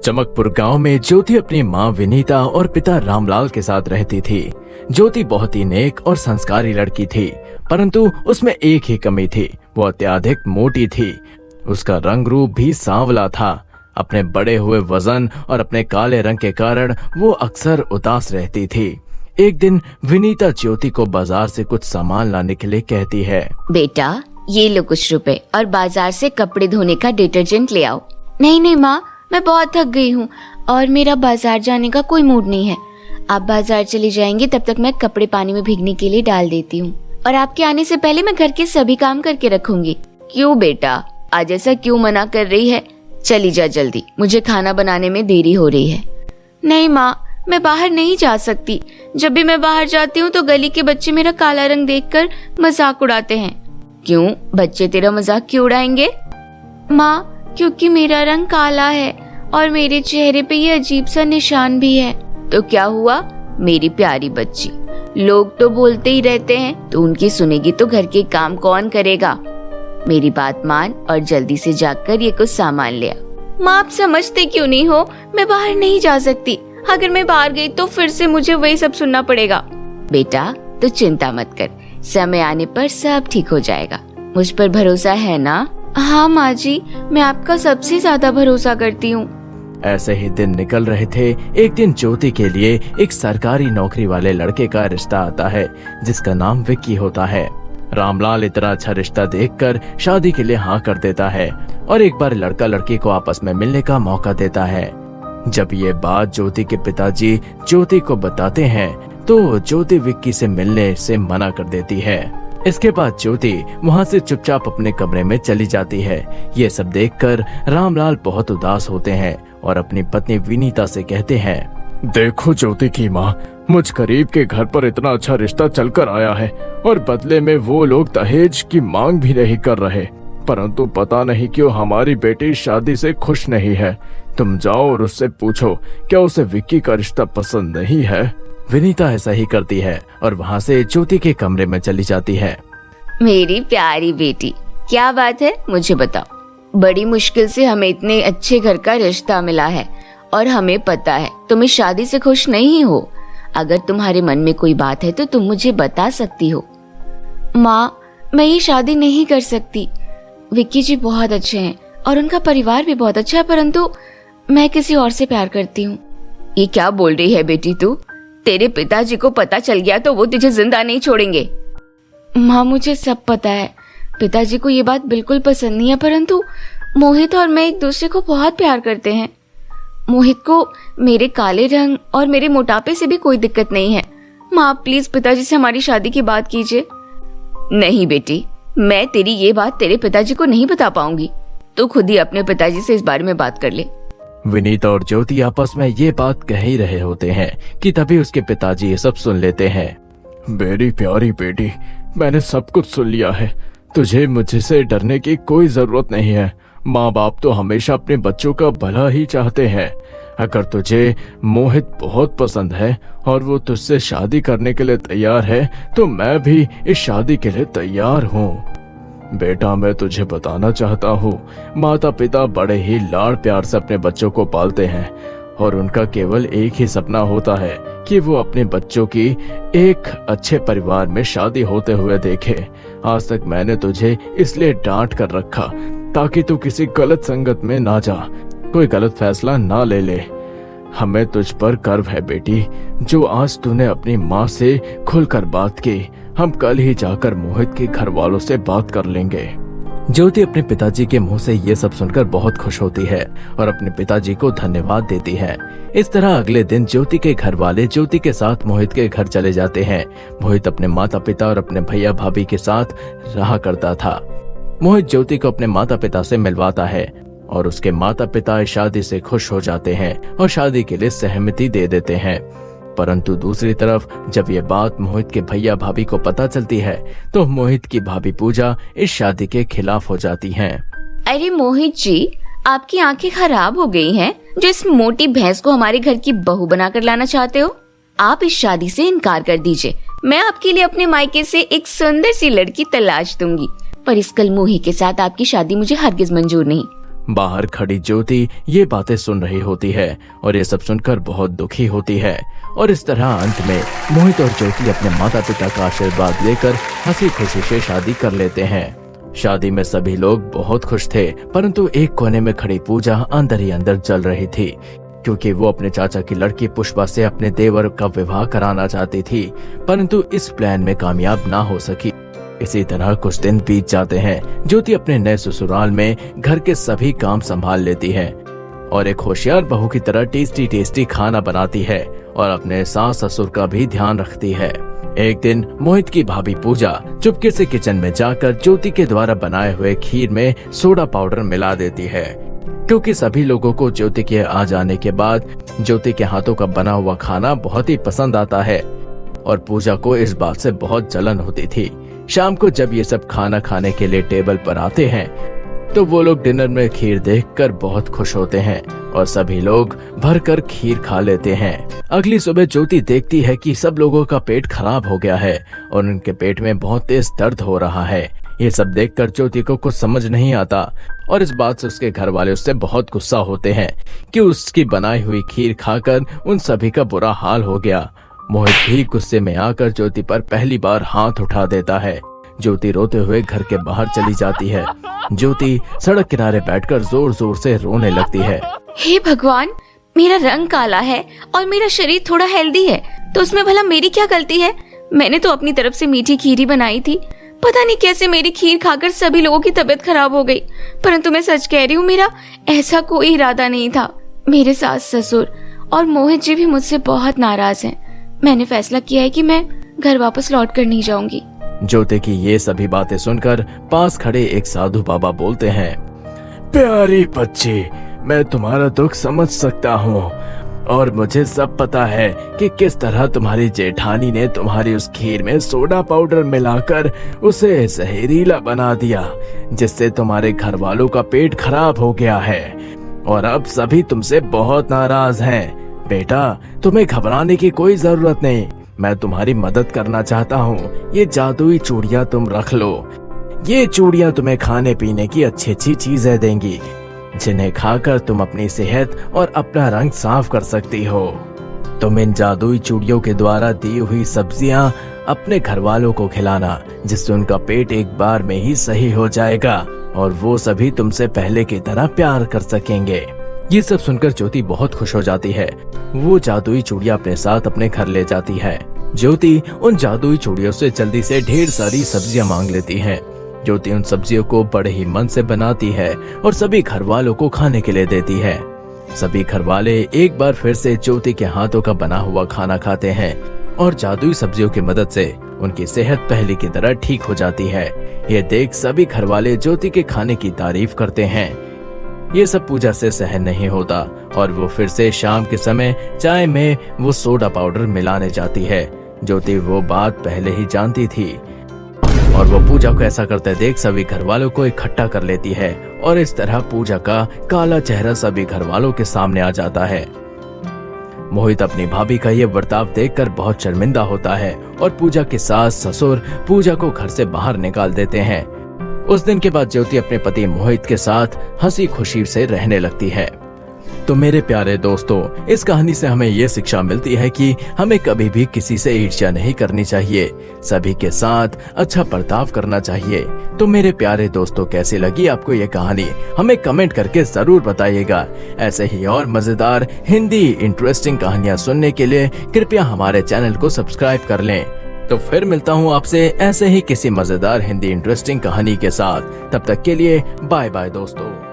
चमकपुर गांव में ज्योति अपनी माँ विनीता और पिता रामलाल के साथ रहती थी। ज्योति बहुत ही नेक और संस्कारी लड़की थी, परंतु उसमें एक ही कमी थी, वो अत्यधिक मोटी थी। उसका रंग रूप भी सांवला था। अपने बड़े हुए वजन और अपने काले रंग के कारण वो अक्सर उदास रहती थी। एक दिन विनीता ज्योति को बाजार से कुछ सामान लाने के लिए कहती है, बेटा ये लो कुछ रुपए और बाजार से कपड़े धोने का डिटर्जेंट ले आओ। नहीं माँ, मैं बहुत थक गई हूँ और मेरा बाजार जाने का कोई मूड नहीं है। आप बाजार चले जाएंगे तब तक मैं कपड़े पानी में भीगने के लिए डाल देती हूँ और आपके आने से पहले मैं घर के सभी काम करके रखूंगी। क्यों बेटा, आज ऐसा क्यों मना कर रही है? चली जा जल्दी, मुझे खाना बनाने में देरी हो रही है। नहीं माँ, मैं बाहर नहीं जा सकती। जब भी मैं बाहर जाती हूँ तो गली के बच्चे मेरा काला रंग देखकर मजाक उड़ाते हैं। क्यों, बच्चे तेरा मजाक क्यों उड़ाएंगे? माँ, क्योंकि मेरा रंग काला है और मेरे चेहरे पे ये अजीब सा निशान भी है। तो क्या हुआ मेरी प्यारी बच्ची, लोग तो बोलते ही रहते हैं, तो उनकी सुनेगी तो घर के काम कौन करेगा? मेरी बात मान और जल्दी से जाकर ये कुछ सामान ले आ। माँ, आप समझते क्यों नहीं हो? मैं बाहर नहीं जा सकती। अगर मैं बाहर गई तो फिर से मुझे वही सब सुनना पड़ेगा। बेटा तो चिंता मत कर, समय आने पर सब ठीक हो जाएगा। मुझ पर भरोसा है ना? हाँ माँ जी, मैं आपका सबसे ज्यादा भरोसा करती हूँ। ऐसे ही दिन निकल रहे थे। एक दिन ज्योति के लिए एक सरकारी नौकरी वाले लड़के का रिश्ता आता है, जिसका नाम विक्की होता है। रामलाल इतना अच्छा रिश्ता देखकर शादी के लिए हाँ कर देता है और एक बार लड़का लड़की को आपस में मिलने का मौका देता है। जब ये बात ज्योति के पिताजी ज्योति को बताते हैं तो ज्योति विक्की से मिलने से मना कर देती है। इसके बाद ज्योति वहाँ से चुपचाप अपने कमरे में चली जाती है। ये सब देखकर रामलाल बहुत उदास होते हैं और अपनी पत्नी विनीता से कहते हैं, देखो ज्योति की माँ, मुझ गरीब के घर पर इतना अच्छा रिश्ता चलकर आया है और बदले में वो लोग दहेज की मांग भी नहीं कर रहे, परंतु पता नहीं क्यों हमारी बेटी शादी से खुश नहीं है। तुम जाओ और उससे पूछो क्या उसे विक्की का रिश्ता पसंद नहीं है। विनीता ऐसा ही करती है और वहाँ से ज्योति के कमरे में चली जाती है। मेरी प्यारी बेटी, क्या बात है, मुझे बताओ। बड़ी मुश्किल से हमें इतने अच्छे घर का रिश्ता मिला है और हमें पता है तुम इस शादी से खुश नहीं हो। अगर तुम्हारे मन में कोई बात है तो तुम मुझे बता सकती हो। माँ, मैं ये शादी नहीं कर सकती। विक्की जी बहुत अच्छे हैं और उनका परिवार भी बहुत अच्छा है, परंतु मैं किसी और से प्यार करती हूँ। ये क्या बोल रही है बेटी तू? तेरे पिताजी को पता चल गया तो वो तुझे जिंदा नहीं छोड़ेंगे। माँ, मुझे सब पता है, पिताजी को ये बात बिल्कुल पसंद नहीं है, परंतु मोहित और मैं एक दूसरे को बहुत प्यार करते हैं। मोहित को मेरे काले रंग और मेरे मोटापे से भी कोई दिक्कत नहीं है। माँ, प्लीज पिताजी से हमारी शादी की बात कीजिए। नहीं बेटी, मैं तेरी ये बात तेरे पिताजी को नहीं बता पाऊंगी। तू खुद ही अपने पिताजी से इस बारे में बात कर ले। विनीता और ज्योति आपस में ये बात कह ही रहे होते हैं कि तभी उसके पिताजी ये सब सुन लेते हैं। मेरी प्यारी बेटी, मैंने सब कुछ सुन लिया है। तुझे मुझसे डरने की कोई जरूरत नहीं है। माँ बाप तो हमेशा अपने बच्चों का भला ही चाहते हैं। अगर तुझे मोहित बहुत पसंद है और वो तुझसे शादी करने के लिए तैयार है तो मैं भी इस शादी के लिए तैयार हूँ। बेटा, मैं तुझे बताना चाहता हूँ, माता पिता बड़े ही लाड़ प्यार से अपने बच्चों को पालते हैं और उनका केवल एक ही सपना होता है कि वो अपने बच्चों की एक अच्छे परिवार में शादी होते हुए देखे। आज तक मैंने तुझे इसलिए डांट कर रखा ताकि तू किसी गलत संगत में ना जा, कोई गलत फैसला ना ले ले। हमें तुझ पर गर्व है बेटी, जो आज तूने अपनी माँ से खुलकर बात की। हम कल ही जाकर मोहित के घर वालों से बात कर लेंगे। ज्योति अपने पिताजी के मुंह से ये सब सुनकर बहुत खुश होती है और अपने पिताजी को धन्यवाद देती है। इस तरह अगले दिन ज्योति के घर वाले ज्योति के साथ मोहित के घर चले जाते हैं। मोहित अपने माता पिता और अपने भैया भाभी के साथ रहा करता था। मोहित ज्योति को अपने माता पिता से मिलवाता है और उसके माता पिता इस शादी से खुश हो जाते हैं और शादी के लिए सहमति दे देते हैं। परंतु दूसरी तरफ जब ये बात मोहित के भैया भाभी को पता चलती है तो मोहित की भाभी पूजा इस शादी के खिलाफ हो जाती हैं। अरे मोहित जी, आपकी आंखें खराब हो गई हैं जो इस मोटी भैंस को हमारे घर की बहू बनाकर लाना चाहते हो। आप इस शादी से इनकार कर दीजिए। मैं आपके लिए अपने मायके से एक सुंदर सी लड़की तलाश दूंगी, पर इस कलमोही के साथ आपकी शादी मुझे हरगिज मंजूर नहीं। बाहर खड़ी ज्योति ये बातें सुन रही होती है और ये सब सुनकर बहुत दुखी होती है। और इस तरह अंत में मोहित और ज्योति अपने माता पिता का आशीर्वाद लेकर हंसी खुशी से शादी कर लेते हैं। शादी में सभी लोग बहुत खुश थे, परंतु एक कोने में खड़ी पूजा अंदर ही अंदर जल रही थी, क्योंकि वो अपने चाचा की लड़की पुष्पा से अपने देवर का विवाह कराना चाहती थी, परंतु इस प्लान में कामयाब ना हो सकी। इसी तरह कुछ दिन बीत जाते हैं। ज्योति अपने नए ससुराल में घर के सभी काम संभाल लेती है और एक होशियार बहू की तरह टेस्टी टेस्टी खाना बनाती है और अपने सास ससुर का भी ध्यान रखती है। एक दिन मोहित की भाभी पूजा चुपके से किचन में जाकर ज्योति के द्वारा बनाए हुए खीर में सोडा पाउडर मिला देती है, क्योंकि सभी लोगों को ज्योति के आ जाने के बाद ज्योति के हाथों का बना हुआ खाना बहुत ही पसंद आता है और पूजा को इस बात से बहुत जलन होती थी। शाम को जब ये सब खाना खाने के लिए टेबल पर आते हैं तो वो लोग डिनर में खीर देखकर बहुत खुश होते हैं और सभी लोग भरकर खीर खा लेते हैं। अगली सुबह ज्योति देखती है कि सब लोगों का पेट खराब हो गया है और उनके पेट में बहुत तेज दर्द हो रहा है। ये सब देखकर ज्योति को कुछ समझ नहीं आता और इस बात से उसके घर वाले उससे बहुत गुस्सा होते हैं कि उसकी बनाई हुई खीर खाकर उन सभी का बुरा हाल हो गया। मोहित भी गुस्से में आकर ज्योति पर पहली बार हाथ उठा देता है। ज्योति रोते हुए घर के बाहर चली जाती है। ज्योति सड़क किनारे बैठकर जोर जोर से रोने लगती है। हे भगवान, मेरा रंग काला है और मेरा शरीर थोड़ा हेल्दी है, तो उसमें भला मेरी क्या गलती है? मैंने तो अपनी तरफ से मीठी खीर ही बनाई थी। पता नहीं कैसे मेरी खीर खाकर सभी लोगों की तबीयत खराब हो गई, परंतु मैं सच कह रही हूँ, मेरा ऐसा कोई इरादा नहीं था। मेरे सास ससुर और मोहित जी भी मुझसे बहुत नाराज हैं। मैंने फैसला किया है कि मैं घर वापस लौट कर नहीं जाऊंगी। ज्योति की ये सभी बातें सुनकर पास खड़े एक साधु बाबा बोलते हैं, प्यारी बच्ची, मैं तुम्हारा दुख समझ सकता हूँ और मुझे सब पता है कि किस तरह तुम्हारी जेठानी ने तुम्हारी उस खीर में सोडा पाउडर मिलाकर उसे जहरीला बना दिया, जिससे तुम्हारे घर वालों का पेट खराब हो गया है और अब सभी तुमसे बहुत नाराज हैं। बेटा, तुम्हें घबराने की कोई जरूरत नहीं, मैं तुम्हारी मदद करना चाहता हूँ। ये जादुई चूड़ियाँ तुम रख लो। ये चूड़ियाँ तुम्हें खाने पीने की अच्छी अच्छी चीजें देंगी, जिन्हें खाकर तुम अपनी सेहत और अपना रंग साफ कर सकती हो। तुम इन जादुई चूड़ियों के द्वारा दी हुई सब्जियाँ अपने घर वालों को खिलाना, जिससे उनका पेट एक बार में ही सही हो जाएगा और वो सभी तुमसे पहले की तरह प्यार कर सकेंगे। ये सब सुनकर ज्योति बहुत खुश हो जाती है। वो जादुई चूड़ियाँ अपने साथ अपने घर ले जाती है। ज्योति उन जादुई चूड़ियों से जल्दी से ढेर सारी सब्जियां मांग लेती है। ज्योति उन सब्जियों को बड़े ही मन से बनाती है और सभी घर वालों को खाने के लिए देती है। सभी घर वाले एक बार फिर से ज्योति के हाथों का बना हुआ खाना खाते हैं और जादुई सब्जियों की मदद से उनकी सेहत पहले की तरह ठीक हो जाती है। ये देख सभी घर वाले ज्योति के खाने की तारीफ करते हैं। ये सब पूजा से सहन नहीं होता और वो फिर से शाम के समय चाय में वो सोडा पाउडर मिलाने जाती है। ज्योति वो बात पहले ही जानती थी और वो पूजा को ऐसा करते देख सभी घर वालों को इकट्ठा कर लेती है और इस तरह पूजा का काला चेहरा सभी घर वालों के सामने आ जाता है। मोहित अपनी भाभी का ये बर्ताव देखकर बहुत शर्मिंदा होता है और पूजा के सास ससुर पूजा को घर से बाहर निकाल देते हैं। उस दिन के बाद ज्योति अपने पति मोहित के साथ हंसी खुशी से रहने लगती है। तो मेरे प्यारे दोस्तों, इस कहानी से हमें ये शिक्षा मिलती है कि हमें कभी भी किसी से ईर्ष्या नहीं करनी चाहिए, सभी के साथ अच्छा बर्ताव करना चाहिए। तो मेरे प्यारे दोस्तों, कैसी लगी आपको ये कहानी? हमें कमेंट करके जरूर बताइएगा। ऐसे ही और मजेदार हिंदी इंटरेस्टिंग कहानियाँ सुनने के लिए कृपया हमारे चैनल को सब्सक्राइब कर लें। तो फिर मिलता हूँ आपसे ऐसे ही किसी मजेदार हिंदी इंटरेस्टिंग कहानी के साथ। तब तक के लिए बाय बाय दोस्तों।